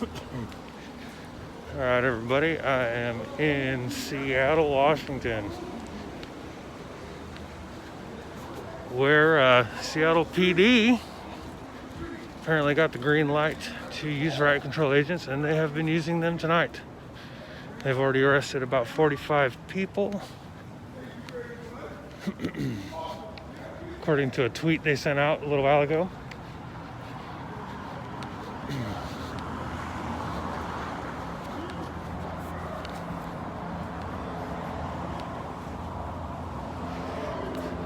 All right, everybody, I am in Seattle, Washington, where Seattle PD apparently got the green light to use riot control agents, and they have been using them tonight. They've already arrested about 45 people, according to a tweet they sent out a little while ago.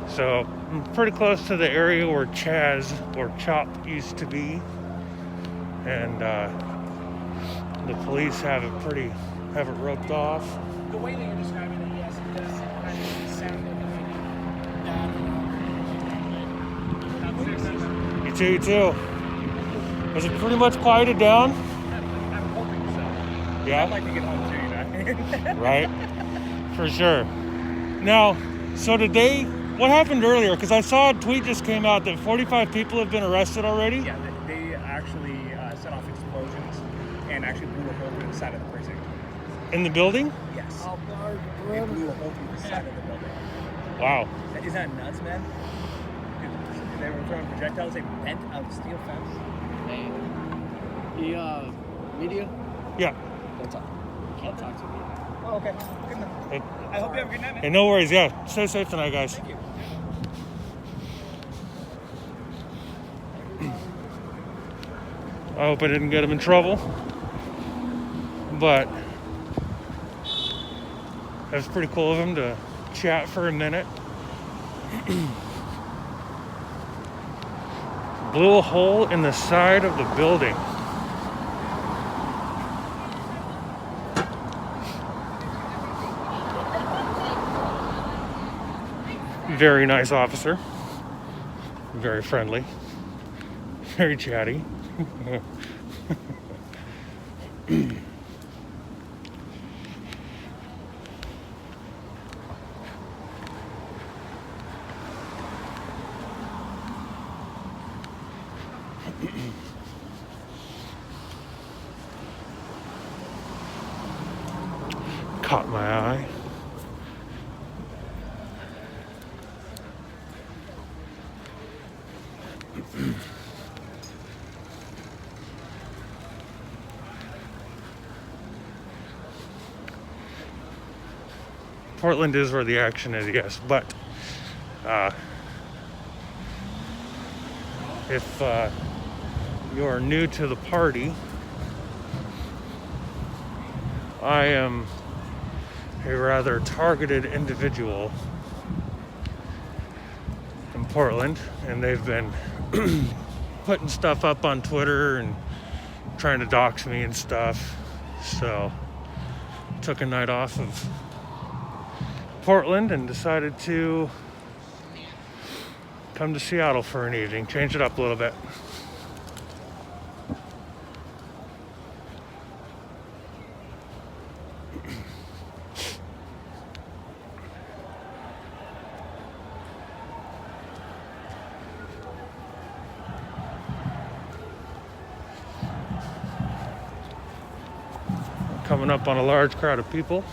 So I'm pretty close to the area where Chaz or Chop used to be, and the police have it roped off. The way that you're describing it, yes, it does kind of sound like You too. Is it pretty much quieted down? I'm hoping so. Yeah. I'd like to get home too, you know? Right. For sure. Now, so what happened earlier? Because I saw a tweet just came out that 45 people have been arrested already. Yeah, they actually set off explosions and actually blew a hole through the side of the precinct. In the building? Yes. They blew a hole through the side of the building. Wow. Isn't that nuts, man? They were throwing projectiles. They bent a steel fence. Hey, media? Yeah. Don't talk. Can't talk to me. Oh, okay. Good enough. I hope you have a good night, man. Hey, no worries. Yeah. Stay safe tonight, guys. Thank you. I hope I didn't get him in trouble. But it was pretty cool of him to chat for a minute. Blew a hole in the side of the building. Very nice officer. Very friendly. Very chatty. Caught my eye. Portland is where the action is, yes, but if you are new to the party, I am a rather targeted individual in Portland, and they've been putting stuff up on Twitter and trying to dox me and stuff. So took a night off of Portland and decided to come to Seattle for an evening, change it up a little bit. Coming up on a large crowd of people.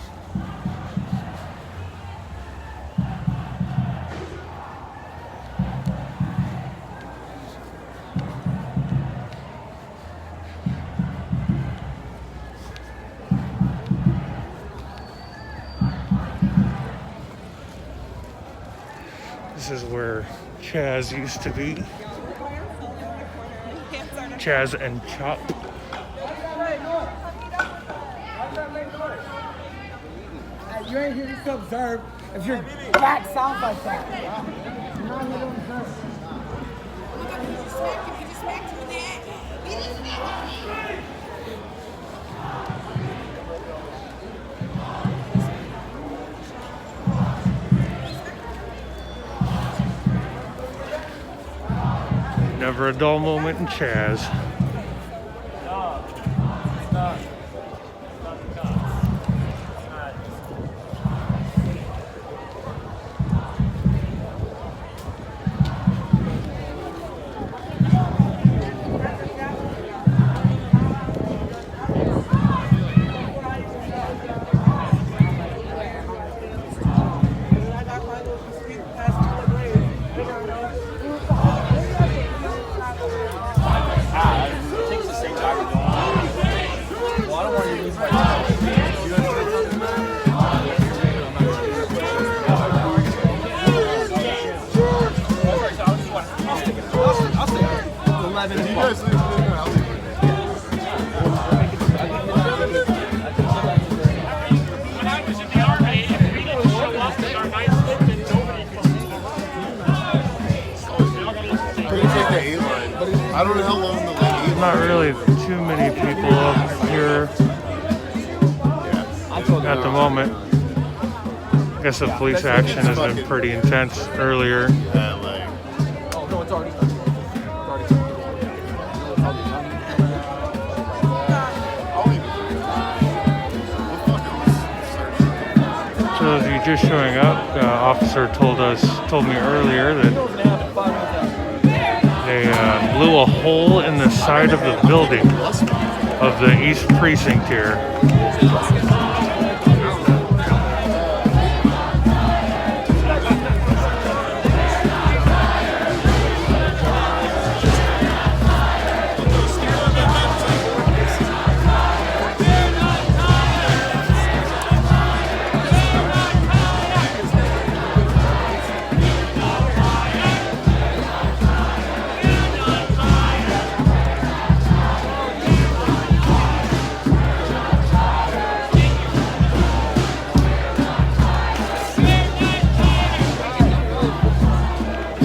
This is where Chaz used to be. Chaz and Chop. You ain't here to observe if your back sounds like that. You're not here to observe. Never a dull moment in Chaz. It takes the same time to go on. Well, I don't want you to lose my time. I'll stay. 11 You guys leave, I'll leave. When I was in the Army, if we didn't show up with our nice look, then nobody could see them. Couldn't take the A-line. I don't know how long the lane Not really too many people up here at the moment. I guess the police action has been pretty intense earlier. like, Oh, no, it's already done. It's already done. I'll leave it. We'll fucking search. For those of you just showing up, the officer told me earlier that they blew a hole in the side of the building of the East Precinct here.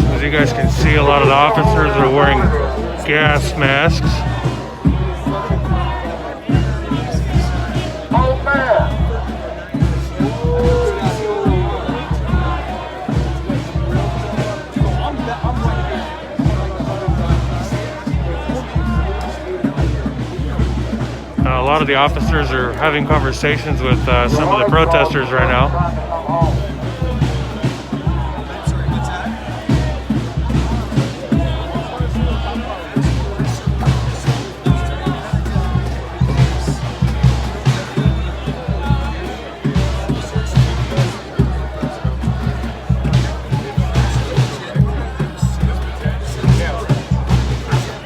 As you guys can see, a lot of the officers are wearing gas masks. A lot of the officers are having conversations with some of the protesters right now.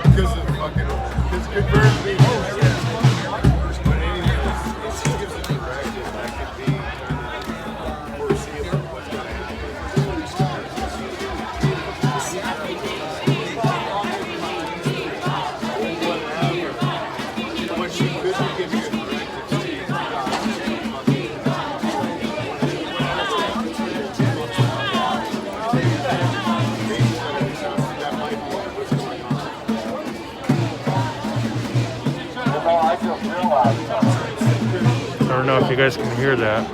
Because of fucking, it's good for me. I don't know if you guys can hear that.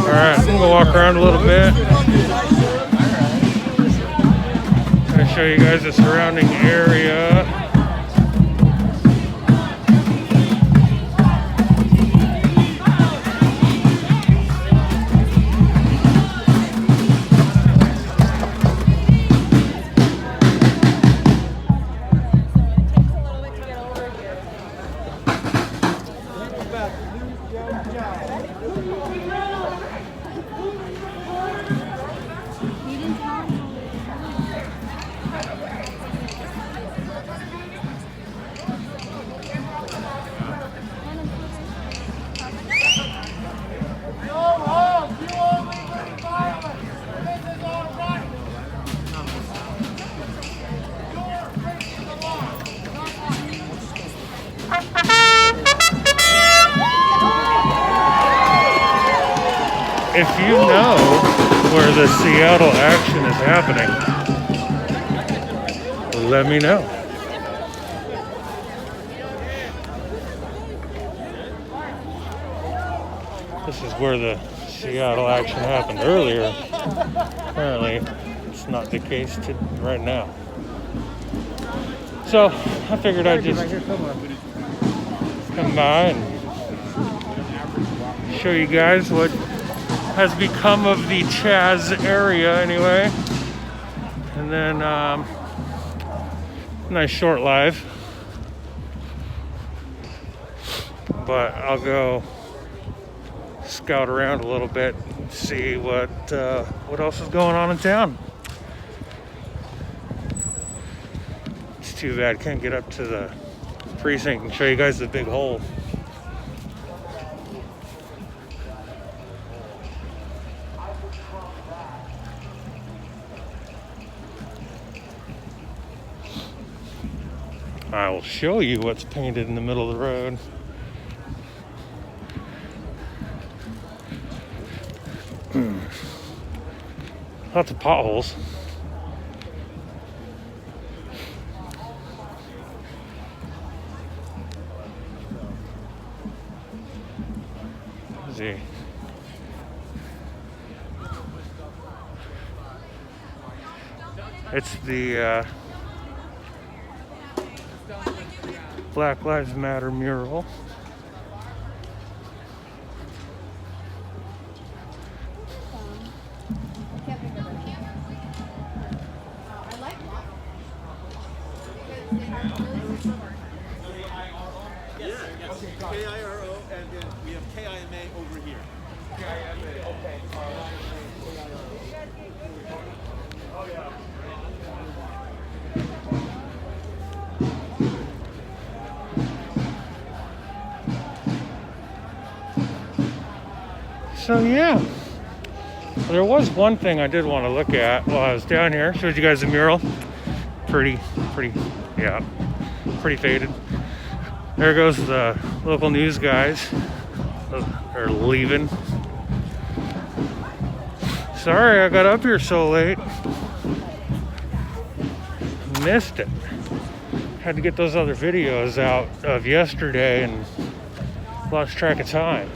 Alright, I'm gonna walk around a little bit. I'm gonna show you guys the surrounding area. if you know where the Seattle action is happening, let me know. This is where the Seattle action happened earlier. Apparently, it's not the case right now. So, I figured I'd just come by and show you guys what has become of the Chaz area anyway. And then, nice short live. But I'll go scout around a little bit, see what else is going on in town. It's too bad can't get up to the precinct and show you guys the big hole. I will show you what's painted in the middle of the road. Lots of potholes. Let's see. It's the Black Lives Matter mural. KIRO, and then we have KIMA over here. So yeah, there was one thing I did want to look at while I was down here. Showed you guys the mural. Pretty faded. There goes the local news guys. They're leaving. Sorry I got up here so late. Missed it. Had to get those other videos out of yesterday and lost track of time.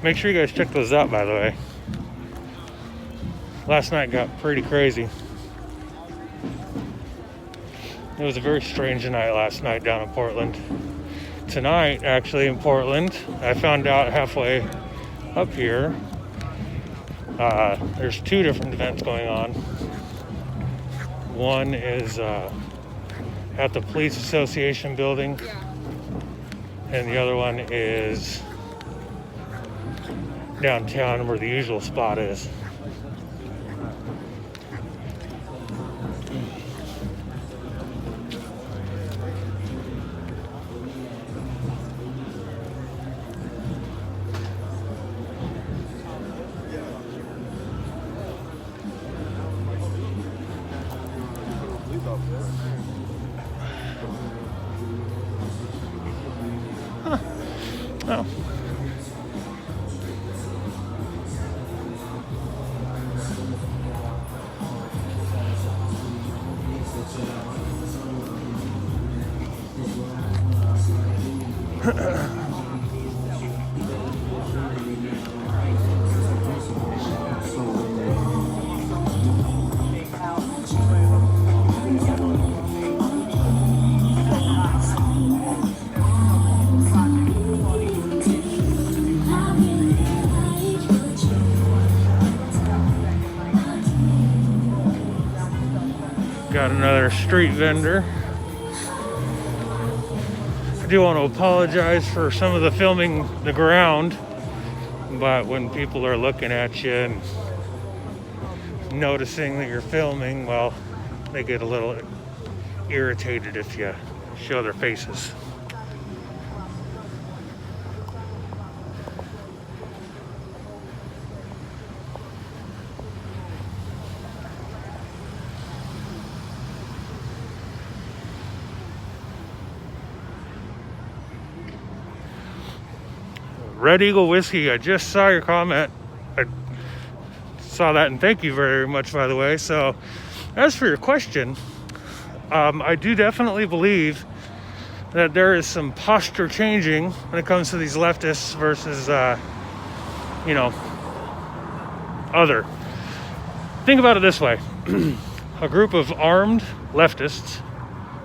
Make sure you guys check those out, by the way. Last night got pretty crazy. It was a very strange night last night down in Portland. Tonight, actually, in Portland, I found out halfway up here, there's two different events going on. One is at the Police Association building, and the other one is downtown where the usual spot is. Oh. Got another street vendor. I do want to apologize for some of the filming the ground, but when people are looking at you and noticing that you're filming, well, they get a little irritated if you show their faces. Red Eagle Whiskey, I just saw your comment. I saw that, and thank you very much, by the way. So, as for your question, I do definitely believe that there is some posture changing when it comes to these leftists versus, other. Think about it this way. A group of armed leftists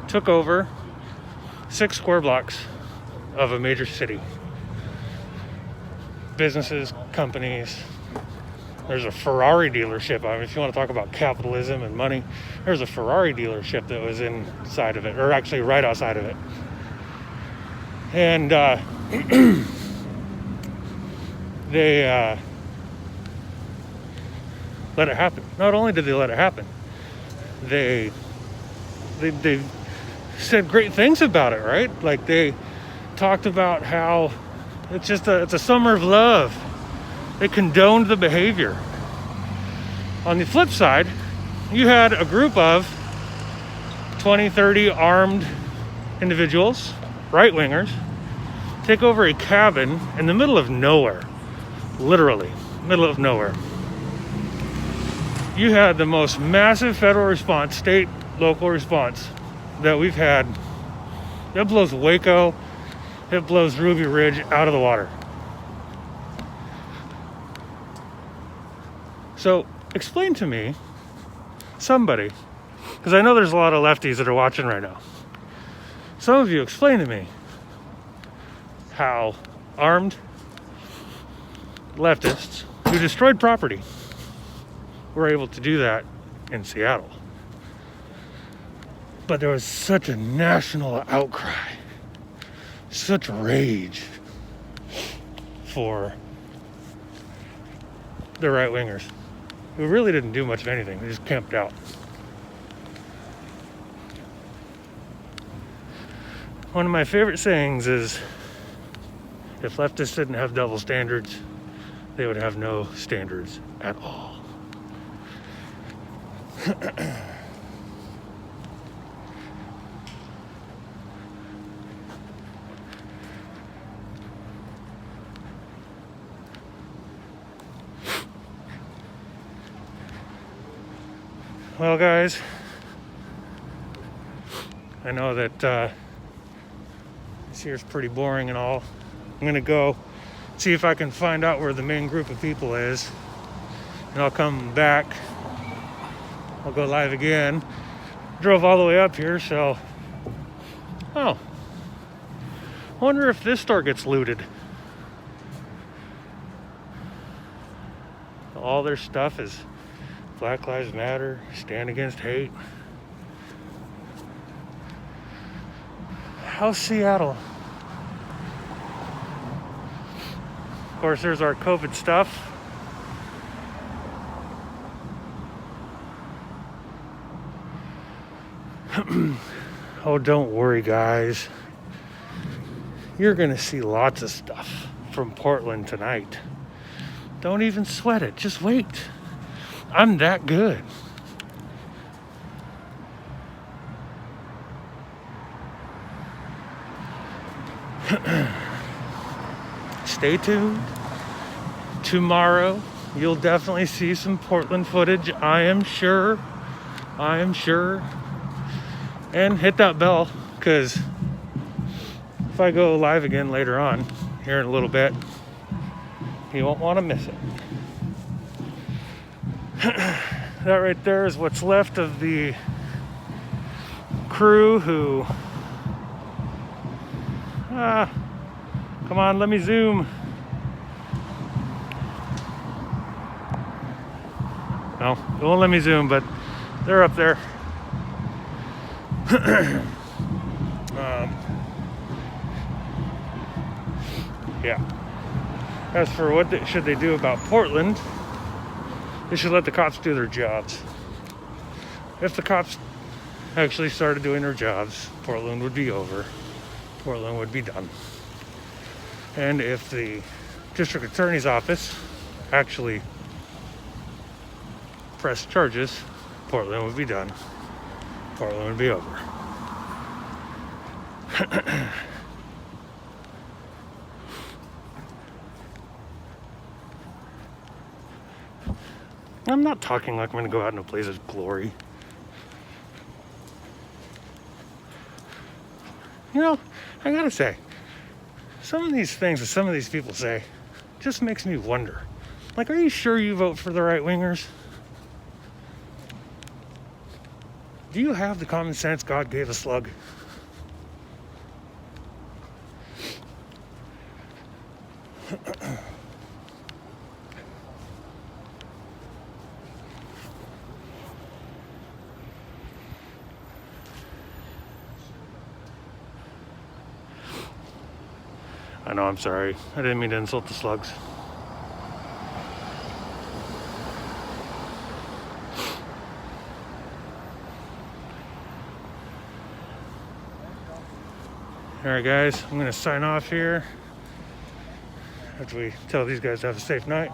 took over 6 square blocks of a major city. Businesses, companies. There's a Ferrari dealership. I mean, if you want to talk about capitalism and money, there's a Ferrari dealership that was inside of it, or actually right outside of it. And they let it happen. Not only did they let it happen, they said great things about it, right? Like they talked about how it's a summer of love. They condoned the behavior. On the flip side, you had a group of 20, 30 armed individuals, right-wingers, take over a cabin in the middle of nowhere. Literally, middle of nowhere. You had the most massive federal response, state, local response that we've had. It blows Waco, it blows Ruby Ridge out of the water. So explain to me, somebody, because I know there's a lot of lefties that are watching right now. Some of you explain to me how armed leftists who destroyed property were able to do that in Seattle. But there was such a national outcry, such rage for the right-wingers, who really didn't do much of anything. They just camped out. One of my favorite sayings is, if leftists didn't have double standards, they would have no standards at all. Well, guys, I know that this here's pretty boring and all. I'm going to go see if I can find out where the main group of people is, and I'll come back. I'll go live again. Drove all the way up here, so... Oh. I wonder if this store gets looted. All their stuff is Black Lives Matter, Stand Against Hate. How's Seattle? Of course, there's our COVID stuff. Oh, don't worry, guys. You're gonna see lots of stuff from Portland tonight. Don't even sweat it. Just wait. I'm that good. Stay tuned. Tomorrow, you'll definitely see some Portland footage. I am sure. And hit that bell, because if I go live again later on, here in a little bit, you won't want to miss it. That right there is what's left of the crew who... come on, let me zoom. No, it won't let me zoom, but they're up there. Yeah. As for what should they do about Portland, they should let the cops do their jobs. If the cops actually started doing their jobs, Portland would be over. Portland would be done. And if the district attorney's office actually pressed charges, Portland would be done. Portland would be over. I'm not talking like I'm going to go out in a blaze of glory. You know, I gotta say, some of these things that some of these people say just makes me wonder. Like, are you sure you vote for the right-wingers? Do you have the common sense God gave a slug? I know, I'm sorry. I didn't mean to insult the slugs. Alright guys, I'm going to sign off here after we tell these guys to have a safe night.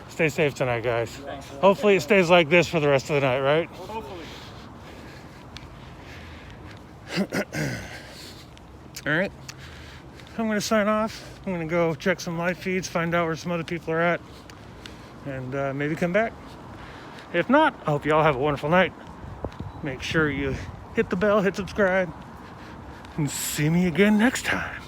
Stay safe tonight, guys. Hopefully it stays like this for the rest of the night, right? Hopefully. Alright, I'm going to sign off. I'm going to go check some live feeds, find out where some other people are at, and maybe come back. If not, I hope you all have a wonderful night. Make sure you hit the bell, hit subscribe, and see me again next time.